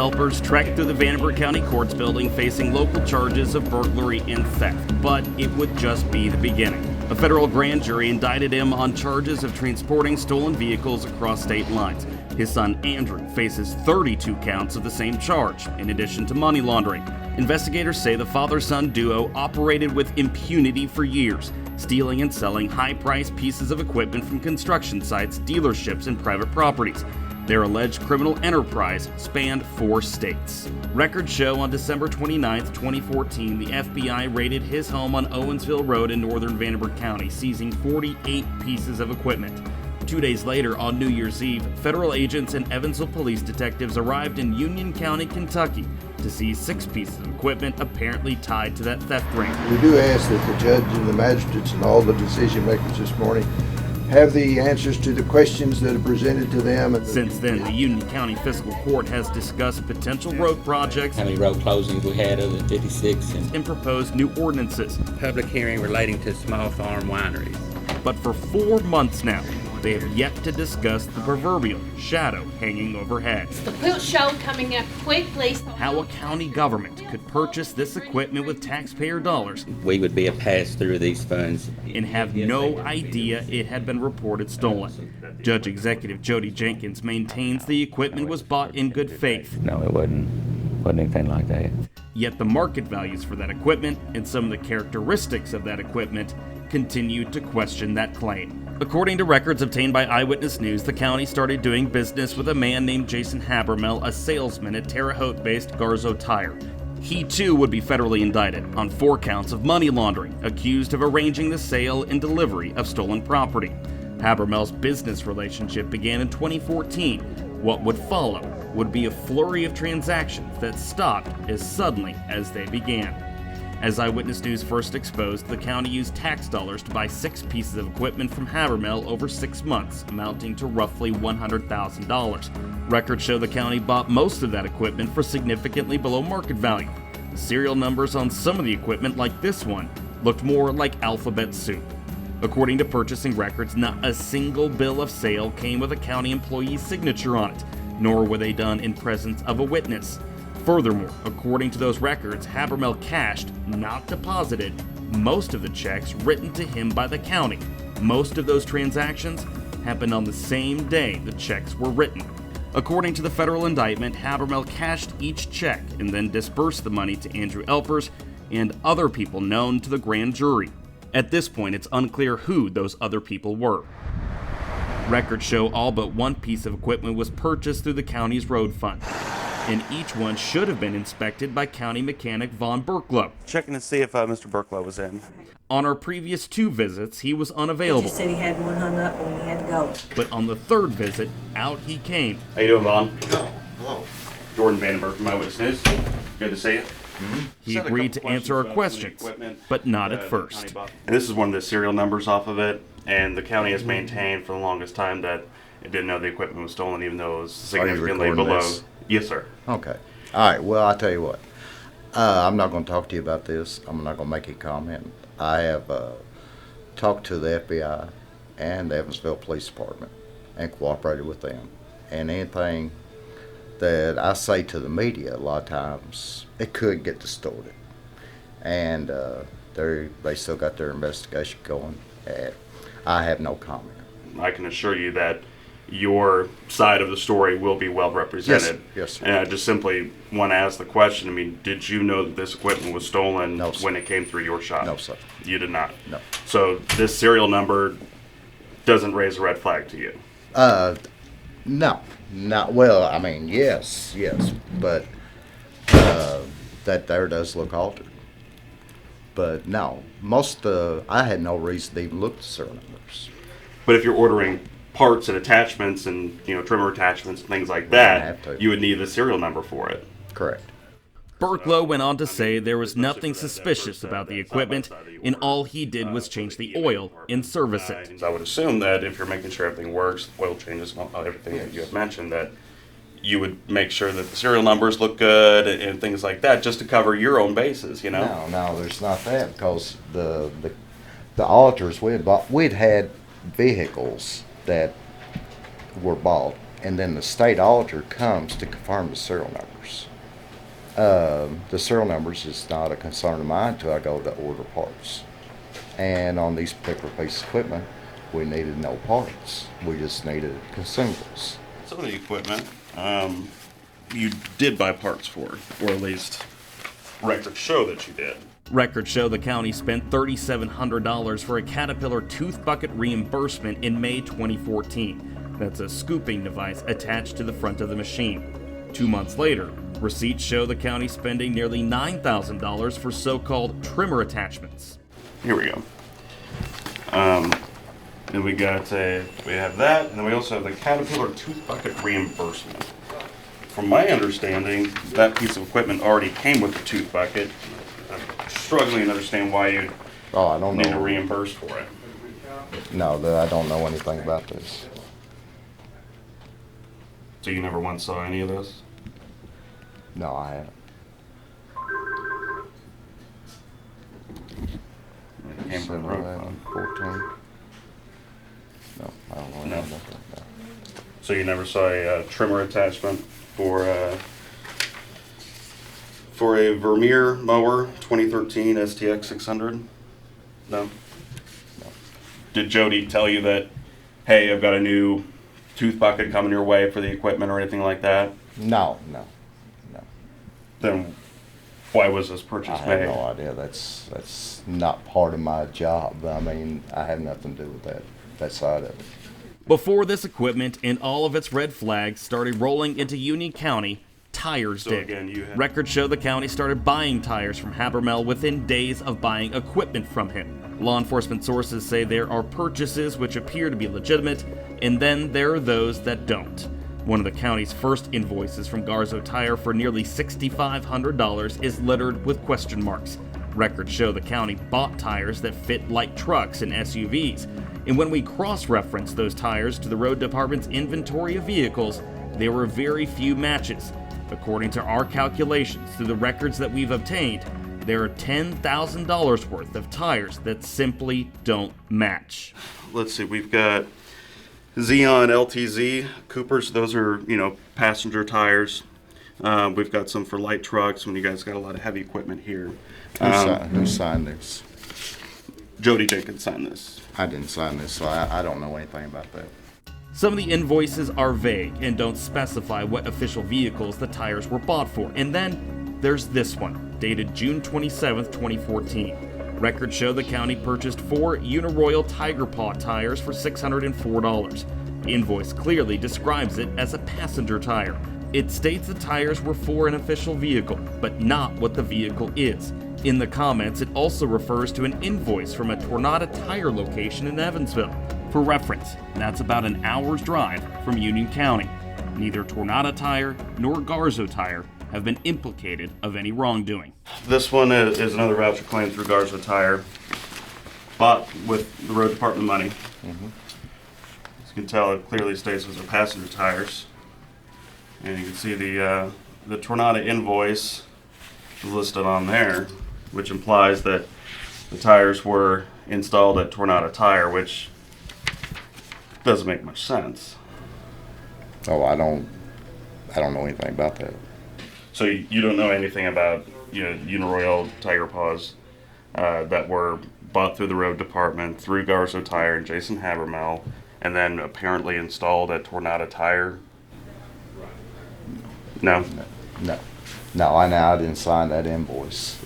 Elpers trekked through the Vanderburgh County Courts building facing local charges of burglary and theft, but it would just be the beginning. A federal grand jury indicted him on charges of transporting stolen vehicles across state lines. His son Andrew faces 32 counts of the same charge, in addition to money laundering. Investigators say the father-son duo operated with impunity for years, stealing and selling high-priced pieces of equipment from construction sites, dealerships, and private properties. Their alleged criminal enterprise spanned 4 states. Records show on December 29, 2014, the FBI raided his home on Owensville Road in northern Vanderburgh County, seizing 48 pieces of equipment. 2 days later, on New Year's Eve, federal agents and Evansville police detectives arrived in Union County, Kentucky, to seize 6 pieces of equipment apparently tied to that theft ring. We do ask that the judge and the magistrates and all the decision makers this morning have the answers to the questions that are presented to them. Since then, the Union County Fiscal Court has discussed potential road projects, how many road closings we had other than 56, and proposed new ordinances. Public hearing relating to small farm wineries. But for 4 months now, they have yet to discuss the proverbial shadow hanging overhead. The boot show coming up quickly. How a county government could purchase this equipment with taxpayer dollars. We would be a pass-through of these funds. And have no idea it had been reported stolen. Judge Executive Jody Jenkins maintains the equipment was bought in good faith. No, it wasn't anything like that. Yet the market values for that equipment and some of the characteristics of that equipment continue to question that claim. According to records obtained by Eyewitness News, the county started doing business with a man named Jason Habermel, a salesman at Terre Haute-based Garzo Tire. He too would be federally indicted on 4 counts of money laundering, accused of arranging the sale and delivery of stolen property. Habermel's business relationship began in 2014. What would follow would be a flurry of transactions that stopped as suddenly as they began. As Eyewitness News first exposed, the county used tax dollars to buy 6 pieces of equipment from Habermel over 6 months, amounting to roughly $100,000. Records show the county bought most of that equipment for significantly below market value. The serial numbers on some of the equipment, like this one, looked more like alphabet soup. According to purchasing records, not a single bill of sale came with a county employee's signature on it, nor were they done in presence of a witness. Furthermore, according to those records, Habermel cashed, not deposited, most of the checks written to him by the county. Most of those transactions happened on the same day the checks were written. According to the federal indictment, Habermel cashed each check and then disbursed the money to Andrew Elpers and other people known to the grand jury. At this point, it's unclear who those other people were. Records show all but 1 piece of equipment was purchased through the county's road fund, and each one should have been inspected by County Mechanic Von Berklow. Checking to see if Mr. Berklow was in. On our previous 2 visits, he was unavailable. He just said he had one hung up and he had to go. But on the 3rd visit, out he came. How you doing, Vaughn? Hello. Jordan Vandenberg from Eyewitness News. Good to see you. He agreed to answer our questions, but not at first. And this is one of the serial numbers off of it, and the county has maintained for the longest time that it didn't know the equipment was stolen, even though it was significantly below. This? Yes, sir. Okay. All right. Well, I'll tell you what. I'm not going to talk to you about this. I'm not going to make a comment. I have talked to the FBI and the Evansville Police Department and cooperated with them. And anything that I say to the media, a lot of times, it could get distorted. And they still got their investigation going. I have no comment. I can assure you that your side of the story will be well represented. Yes, sir. And I just simply want to ask the question, I mean, did you know that this equipment was stolen when it came through your shop? No, sir. You did not? No. So this serial number doesn't raise a red flag to you? No. Not, well, I mean, yes, but that there does look altered. But no, I had no reason to even look at the serial numbers. But if you're ordering parts and attachments and trimmer attachments and things like that, you would need the serial number for it. Correct. Berklow went on to say there was nothing suspicious about the equipment, and all he did was change the oil and service it. I would assume that if you're making sure everything works, oil changes, everything that you have mentioned, that you would make sure that the serial numbers look good and things like that, just to cover your own bases, No, there's not that, because the auditors we'd had vehicles that were bought and then the state auditor comes to confirm the serial numbers. The serial numbers is not a concern of mine until I go to order parts. And on these particular pieces of equipment, we needed no parts. We just needed consumables. Some of the equipment you did buy parts for, or at least records show that you did. Records show the county spent $3,700 for a Caterpillar tooth bucket reimbursement in May 2014. That's a scooping device attached to the front of the machine. 2 months later, receipts show the county spending nearly $9,000 for so-called trimmer attachments. Here we go. And we have that, and then we also have the Caterpillar tooth bucket reimbursement. From my understanding, that piece of equipment already came with the tooth bucket. I'm struggling to understand why you Oh, I don't need to know. reimburse for it. No, I don't know anything about this. So you never once saw any of this? No, I haven't. It came from 11, 14. No, I don't know anything No. about that. No. So you never saw a trimmer attachment for a Vermeer mower 2013 STX 600? No? Did Jody tell you that, hey, I've got a new tooth bucket coming your way for the equipment or anything like that? No. Then why was this I purchase have made? no idea. That's not part of my job. I mean, I have nothing to do with that side of it. Before this equipment and all of its red flags started rolling into Union County, tires So did. again, you had- Records show the county started buying tires from Habermel within days of buying equipment from him. Law enforcement sources say there are purchases which appear to be legitimate, and then there are those that don't. One of the county's first invoices from Garzo Tire for nearly $6,500 is littered with question marks. Records show the county bought tires that fit like trucks and SUVs, and when we cross-reference those tires to the road department's inventory of vehicles, there were very few matches. According to our calculations through the records that we've obtained, there are $10,000 worth of tires that simply don't match. Let's see, we've got Xeon LTZ Coopers. Those are, passenger tires. We've got some for light trucks when you guys got a lot of heavy equipment here. Who signed this? Jody Jenkins signed this. I didn't sign this, so I don't know anything about that. Some of the invoices are vague and don't specify what official vehicles the tires were bought for. And then there's this one, dated June 27th, 2014. Records show the county purchased 4 Uniroyal Tiger Paw tires for $604. The invoice clearly describes it as a passenger tire. It states the tires were for an official vehicle, but not what the vehicle is. In the comments, it also refers to an invoice from a Tornado Tire location in Evansville. For reference, that's about an hour's drive from Union County. Neither Tornado Tire nor Garzo Tire have been implicated of any wrongdoing. This one is another voucher claim through Garza Tire, bought with the road department money. As you can tell, it clearly states those are passenger tires. And you can see the Tornado invoice is listed on there, which implies that the tires were installed at Tornado Tire, which doesn't make much sense. Oh, I don't know anything about that. So you don't know anything about Uniroyal Tiger Paws that were bought through the road department, through Garzo Tire and Jason Habermel, and then apparently installed at Tornado Tire? No? No, I didn't sign that invoice.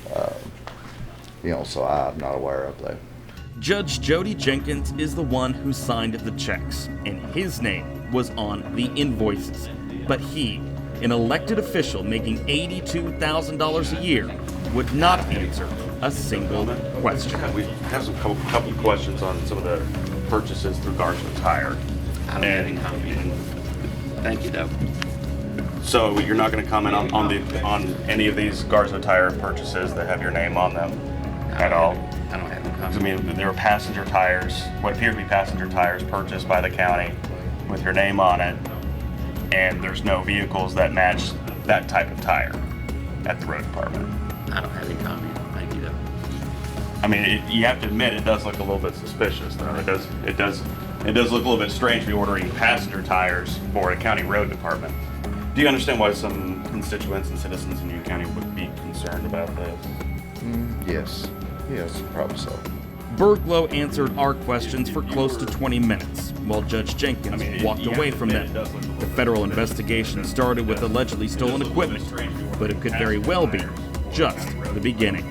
So I'm not aware of that. Judge Jody Jenkins is the one who signed the checks, and his name was on the invoices. But he, an elected official making $82,000 a year, would not answer a single question. We have some couple questions on some of the purchases through Garzo Tire. I don't have any comment. Thank you, though. So you're not going to comment on any of these Garzo Tire purchases that have your name on them at all? I don't have any 'Cause, comment. there were passenger tires, what appear to be passenger tires purchased by the county with your name on it, and there's no vehicles that match that type of tire at the road department. I don't have any comment. Thank you, though. I mean, you have to admit it does look a little bit suspicious, though. It does look a little bit strange to be ordering passenger tires for a county road department. Do you understand why some constituents and citizens in Union County would be concerned about this? Yes, probably so. Berglow answered our questions for close to 20 minutes, while Judge Jenkins walked away from them. The federal investigation started with allegedly stolen equipment, but it could very well be just the beginning.